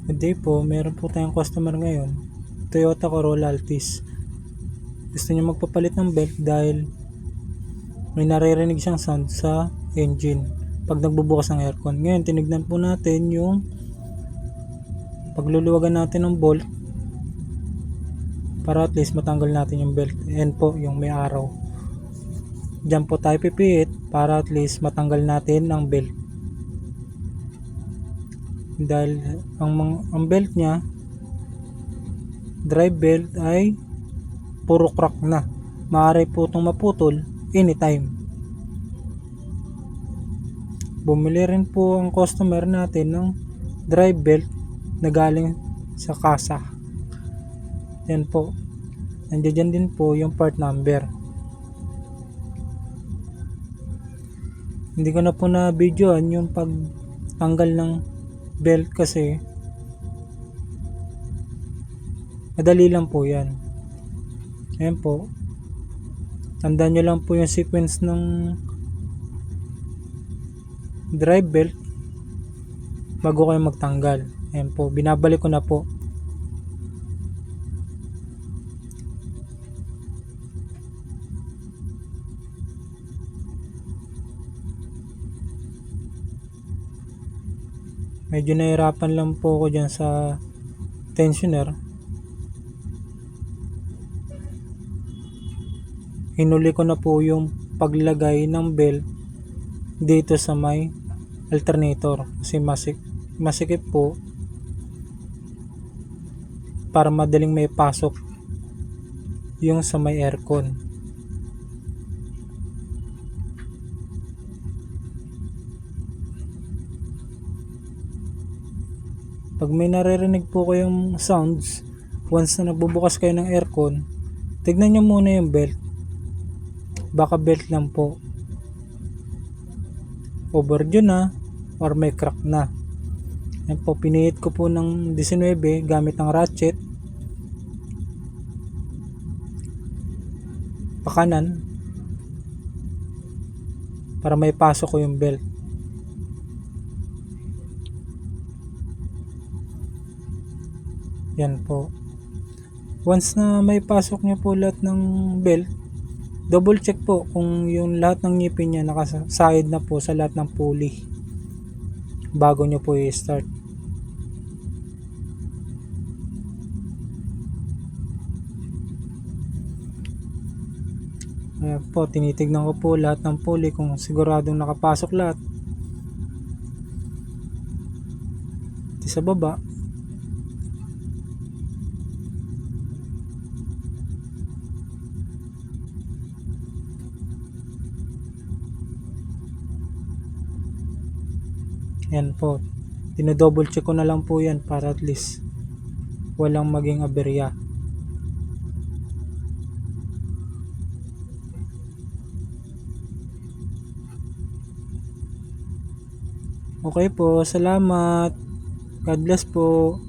Good day po, meron po tayong customer ngayon, Toyota Corolla Altis. Gusto niya magpapalit ng belt dahil may naririnig siyang sound sa engine pag nagbubukas ng aircon. Ngayon, tinignan po natin yung pagluluwagan natin ng bolt para at least matanggal natin yung belt. Ayan po yung may araw. Diyan po tayo pipihit para at least matanggal natin ang belt. Dahil ang belt niya, drive belt, ay puro crack na. Maaari po itong maputol anytime. Bumili rin po ang customer natin ng drive belt na galing sa kasa. Yan po. Nandiyan din po yung part number. Hindi ko na po na videoan yung pagtanggal ng belt kasi madali lang po yan. Ayan po. Tandaan nyo lang po yung sequence ng drive belt bago kayo magtanggal. Ayan po. Binabalik ko na po. Medyo nahirapan lang po ako dyan sa tensioner. Hinuli ko na po yung paglagay ng belt dito sa may alternator kasi masikip po para madaling may pasok yung sa may aircon. Pag may naririnig po kayong sounds, once na nagbubukas kayo ng aircon, tignan nyo muna yung belt. Baka belt lang po. Overdue na or may crack na. Yan po, pinihit ko po ng 19 gamit ang ratchet. Pakanan para may pasok ko yung belt. Yan po. Once na may pasok nyo po lahat ng belt, double check po kung yung lahat ng ngipin niya nakasahid na po sa lahat ng pulley bago nyo po i-start. Ayan po, tinitignan ko po lahat ng pulley kung siguradong nakapasok lahat. Sa baba, yan po, dinodouble check ko na lang po yan para at least walang maging aberya. Okay po, salamat. God bless po.